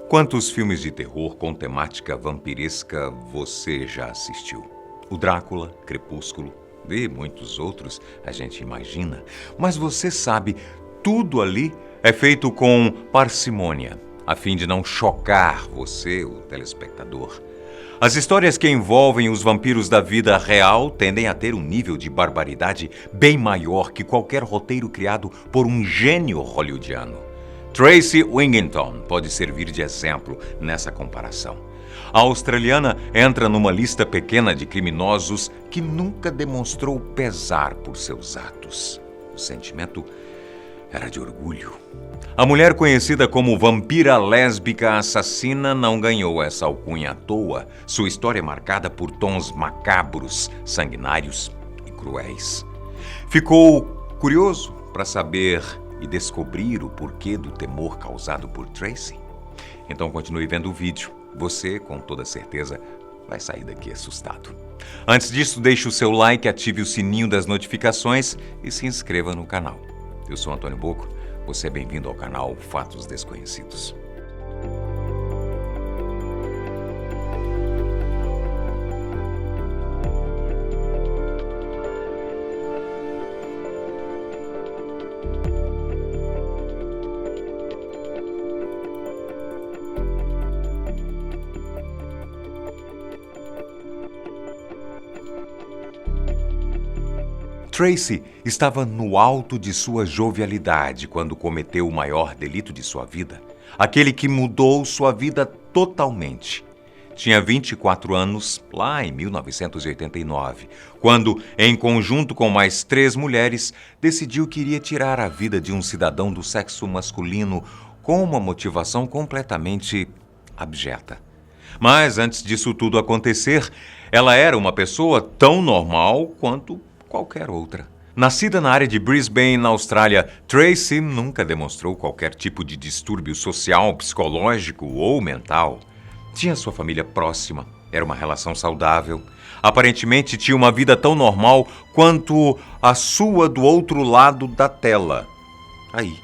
Quantos filmes de terror com temática vampiresca você já assistiu? O Drácula, Crepúsculo e muitos outros a gente imagina. Mas você sabe, tudo ali é feito com parcimônia, a fim de não chocar você, o telespectador. As histórias que envolvem os vampiros da vida real tendem a ter um nível de barbaridade bem maior que qualquer roteiro criado por um gênio hollywoodiano. Tracy Wigginton pode servir de exemplo nessa comparação. A australiana entra numa lista pequena de criminosos que nunca demonstrou pesar por seus atos. O sentimento era de orgulho. A mulher conhecida como vampira lésbica assassina não ganhou essa alcunha à toa. Sua história é marcada por tons macabros, sanguinários e cruéis. Ficou curioso para saber e descobrir o porquê do temor causado por Tracy? Então continue vendo o vídeo. Você, com toda certeza, vai sair daqui assustado. Antes disso, deixe o seu like, ative o sininho das notificações e se inscreva no canal. Eu sou Antônio Bocco, você é bem-vindo ao canal Fatos Desconhecidos. Tracy estava no alto de sua jovialidade quando cometeu o maior delito de sua vida, aquele que mudou sua vida totalmente. Tinha 24 anos, lá em 1989, quando, em conjunto com mais 3 mulheres, decidiu que iria tirar a vida de um cidadão do sexo masculino com uma motivação completamente abjeta. Mas antes disso tudo acontecer, ela era uma pessoa tão normal quanto qualquer outra. Nascida na área de Brisbane, na Austrália, Tracy nunca demonstrou qualquer tipo de distúrbio social, psicológico ou mental. Tinha sua família próxima, era uma relação saudável. Aparentemente tinha uma vida tão normal quanto a sua do outro lado da tela. Aí.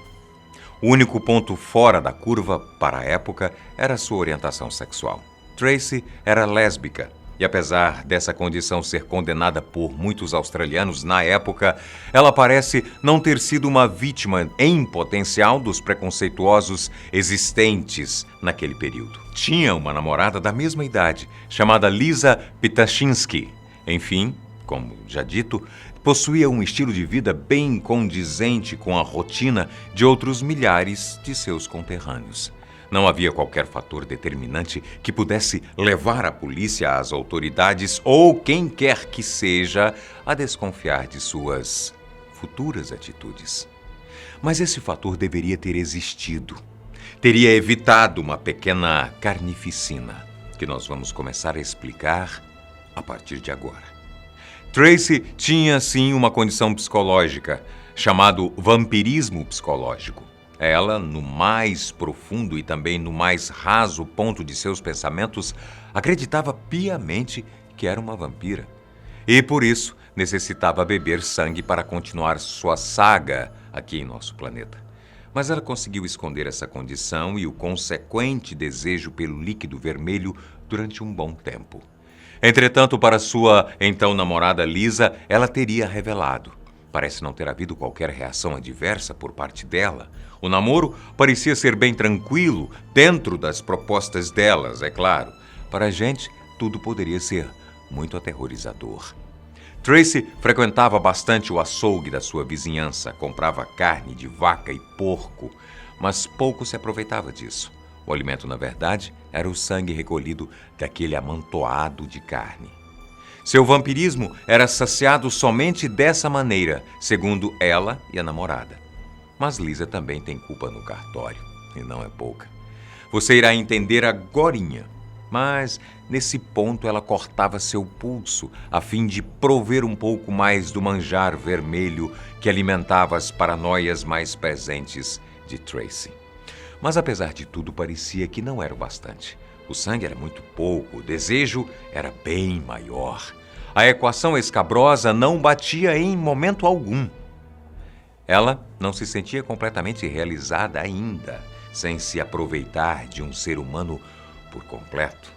O único ponto fora da curva para a época era sua orientação sexual. Tracy era lésbica. E apesar dessa condição ser condenada por muitos australianos na época, ela parece não ter sido uma vítima em potencial dos preconceituosos existentes naquele período. Tinha uma namorada da mesma idade, chamada Lisa Ptaschinski. Enfim, como já dito, possuía um estilo de vida bem condizente com a rotina de outros milhares de seus conterrâneos. Não havia qualquer fator determinante que pudesse levar a polícia, as autoridades ou quem quer que seja a desconfiar de suas futuras atitudes. Mas esse fator deveria ter existido. Teria evitado uma pequena carnificina, que nós vamos começar a explicar a partir de agora. Tracy tinha, sim, uma condição psicológica, chamado vampirismo psicológico. Ela, no mais profundo e também no mais raso ponto de seus pensamentos, acreditava piamente que era uma vampira. E, por isso, necessitava beber sangue para continuar sua saga aqui em nosso planeta. Mas ela conseguiu esconder essa condição e o consequente desejo pelo líquido vermelho durante um bom tempo. Entretanto, para sua então namorada Lisa, ela teria revelado. Parece não ter havido qualquer reação adversa por parte dela. O namoro parecia ser bem tranquilo, dentro das propostas delas, é claro. Para a gente, tudo poderia ser muito aterrorizador. Tracy frequentava bastante o açougue da sua vizinhança, comprava carne de vaca e porco, mas pouco se aproveitava disso. O alimento, na verdade, era o sangue recolhido daquele amontoado de carne. Seu vampirismo era saciado somente dessa maneira, segundo ela e a namorada. Mas Lisa também tem culpa no cartório, e não é pouca. Você irá entender agorinha, mas nesse ponto ela cortava seu pulso, a fim de prover um pouco mais do manjar vermelho que alimentava as paranoias mais presentes de Tracy. Mas apesar de tudo, parecia que não era o bastante. O sangue era muito pouco, o desejo era bem maior. A equação escabrosa não batia em momento algum. Ela não se sentia completamente realizada ainda. sem se aproveitar de um ser humano por completo.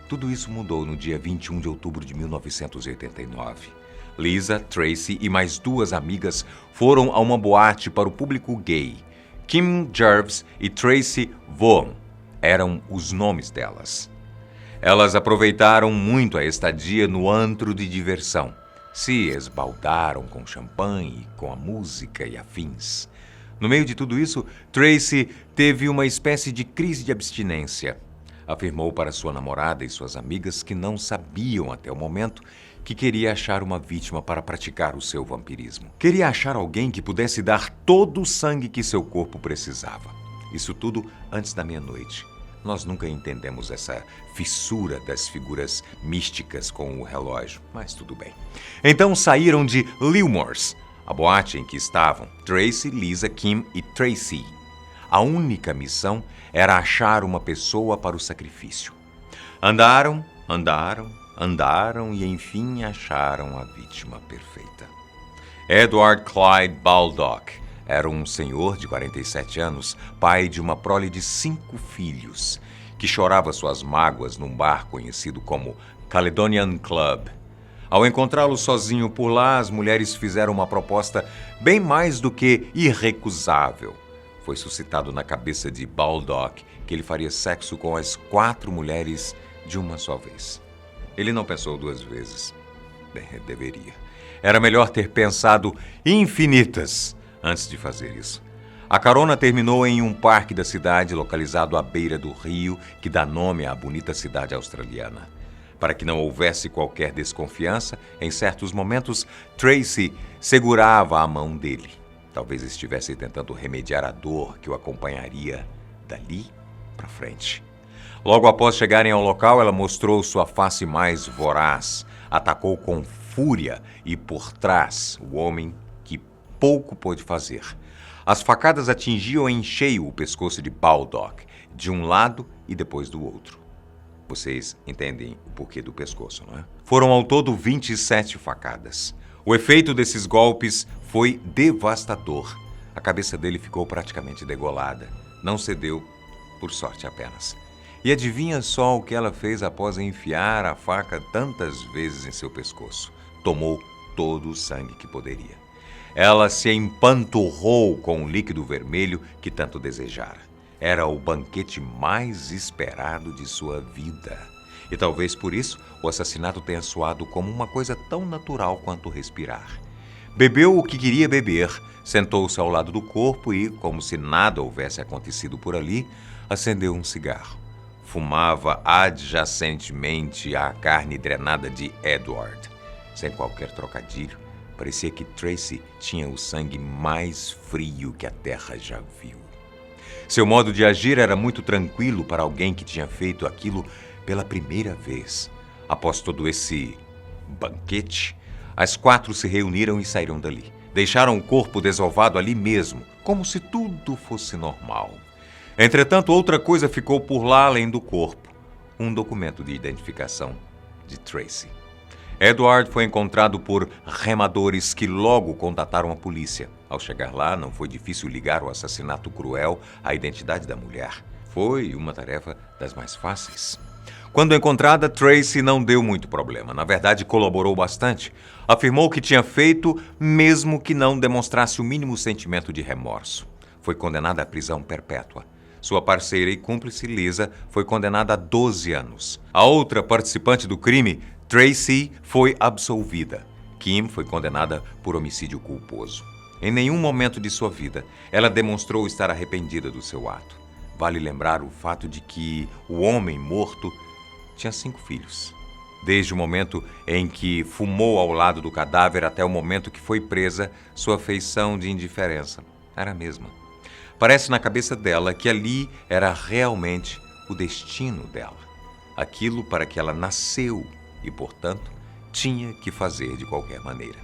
Tudo isso mudou no dia 21 de outubro de 1989. Lisa, Tracy e mais 2 amigas foram a uma boate para o público gay. Kim Jervis e Tracy Vaughan eram os nomes delas. Elas aproveitaram muito a estadia no antro de diversão. Se esbaldaram com champanhe, com a música e afins. No meio de tudo isso, Tracy teve uma espécie de crise de abstinência. Afirmou para sua namorada e suas amigas que não sabiam até o momento que queria achar uma vítima para praticar o seu vampirismo. Queria achar alguém que pudesse dar todo o sangue que seu corpo precisava. Isso tudo antes da meia-noite. Nós nunca entendemos essa fissura das figuras místicas com o relógio, mas tudo bem. Então saíram de Lilmore's, a boate em que estavam Tracy, Lisa, Kim e Tracy. A única missão era achar uma pessoa para o sacrifício. Andaram e enfim acharam a vítima perfeita. Edward Clyde Baldock era um senhor de 47 anos, pai de uma prole de 5 filhos, que chorava suas mágoas num bar conhecido como Caledonian Club. Ao encontrá-lo sozinho por lá, as mulheres fizeram uma proposta bem mais do que irrecusável. Foi suscitado na cabeça de Baldock que ele faria sexo com as 4 mulheres de uma só vez. Ele não pensou 2 vezes. Bem, deveria. Era melhor ter pensado infinitas antes de fazer isso. A carona terminou em um parque da cidade localizado à beira do rio que dá nome à bonita cidade australiana. Para que não houvesse qualquer desconfiança, em certos momentos, Tracy segurava a mão dele. Talvez estivesse tentando remediar a dor que o acompanharia dali para frente. Logo após chegarem ao local, ela mostrou sua face mais voraz, atacou com fúria e por trás o homem que pouco pôde fazer. As facadas atingiam em cheio o pescoço de Baldock, de um lado e depois do outro. Vocês entendem o porquê do pescoço, não é? Foram ao todo 27 facadas. O efeito desses golpes foi devastador. A cabeça dele ficou praticamente degolada. Não cedeu, por sorte apenas. E adivinha só o que ela fez após enfiar a faca tantas vezes em seu pescoço? Tomou todo o sangue que poderia. Ela se empanturrou com o líquido vermelho que tanto desejara. Era o banquete mais esperado de sua vida. E talvez por isso o assassinato tenha soado como uma coisa tão natural quanto respirar. Bebeu o que queria beber, sentou-se ao lado do corpo e, como se nada houvesse acontecido por ali, acendeu um cigarro. Fumava adjacentemente à carne drenada de Edward. Sem qualquer trocadilho, parecia que Tracy tinha o sangue mais frio que a terra já viu. Seu modo de agir era muito tranquilo para alguém que tinha feito aquilo pela primeira vez. Após todo esse banquete, as 4 se reuniram e saíram dali. Deixaram o corpo desovado ali mesmo, como se tudo fosse normal. Entretanto, outra coisa ficou por lá além do corpo. Um documento de identificação de Tracy. Edward foi encontrado por remadores que logo contataram a polícia. Ao chegar lá, não foi difícil ligar o assassinato cruel à identidade da mulher. Foi uma tarefa das mais fáceis. Quando encontrada, Tracy não deu muito problema. Na verdade, colaborou bastante. Afirmou que tinha feito, mesmo que não demonstrasse o mínimo sentimento de remorso. Foi condenada à prisão perpétua. Sua parceira e cúmplice, Lisa, foi condenada a 12 anos. A outra participante do crime, Tracy, foi absolvida. Kim foi condenada por homicídio culposo. Em nenhum momento de sua vida, ela demonstrou estar arrependida do seu ato. Vale lembrar o fato de que o homem morto tinha 5 filhos. Desde o momento em que fumou ao lado do cadáver até o momento que foi presa, sua feição de indiferença era a mesma. Parece na cabeça dela que ali era realmente o destino dela. Aquilo para que ela nasceu e, portanto, tinha que fazer de qualquer maneira.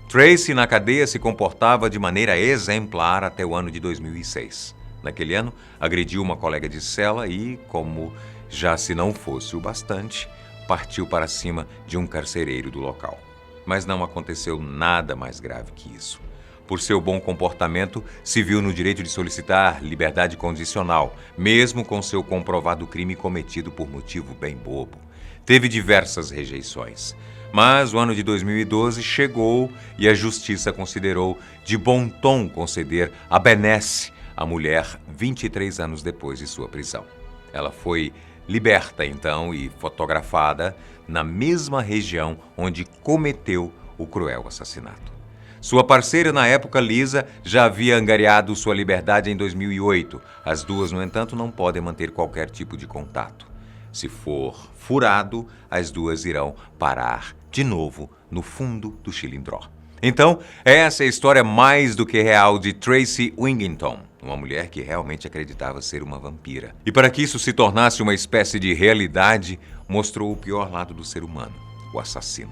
Tracy, na cadeia, se comportava de maneira exemplar até o ano de 2006. Naquele ano, agrediu uma colega de cela e, como já se não fosse o bastante, partiu para cima de um carcereiro do local. Mas não aconteceu nada mais grave que isso. Por seu bom comportamento, se viu no direito de solicitar liberdade condicional, mesmo com seu comprovado crime cometido por motivo bem bobo. Teve diversas rejeições. Mas o ano de 2012 chegou e a justiça considerou de bom tom conceder a benesse à mulher 23 anos depois de sua prisão. Ela foi liberta então e fotografada na mesma região onde cometeu o cruel assassinato. Sua parceira na época, Lisa, já havia angariado sua liberdade em 2008. As duas, no entanto, não podem manter qualquer tipo de contato. Se for furado, as duas irão parar de novo no fundo do Chilindró. Então, essa é a história mais do que real de Tracy Wigginton, uma mulher que realmente acreditava ser uma vampira. E para que isso se tornasse uma espécie de realidade, mostrou o pior lado do ser humano, o assassino.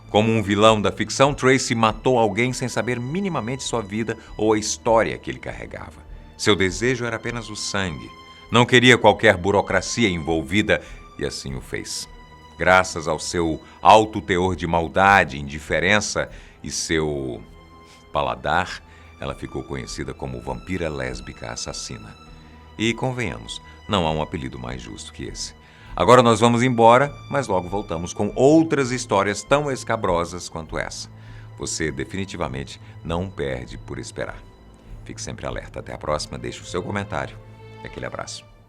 Como um vilão da ficção, Tracy matou alguém sem saber minimamente sua vida ou a história que ele carregava. Seu desejo era apenas o sangue. Não queria qualquer burocracia envolvida e assim o fez. Graças ao seu alto teor de maldade, indiferença e seu paladar, ela ficou conhecida como vampira lésbica assassina. E convenhamos, não há um apelido mais justo que esse. Agora nós vamos embora, mas logo voltamos com outras histórias tão escabrosas quanto essa. Você definitivamente não perde por esperar. Fique sempre alerta. Até a próxima, deixe o seu comentário. E aquele abraço.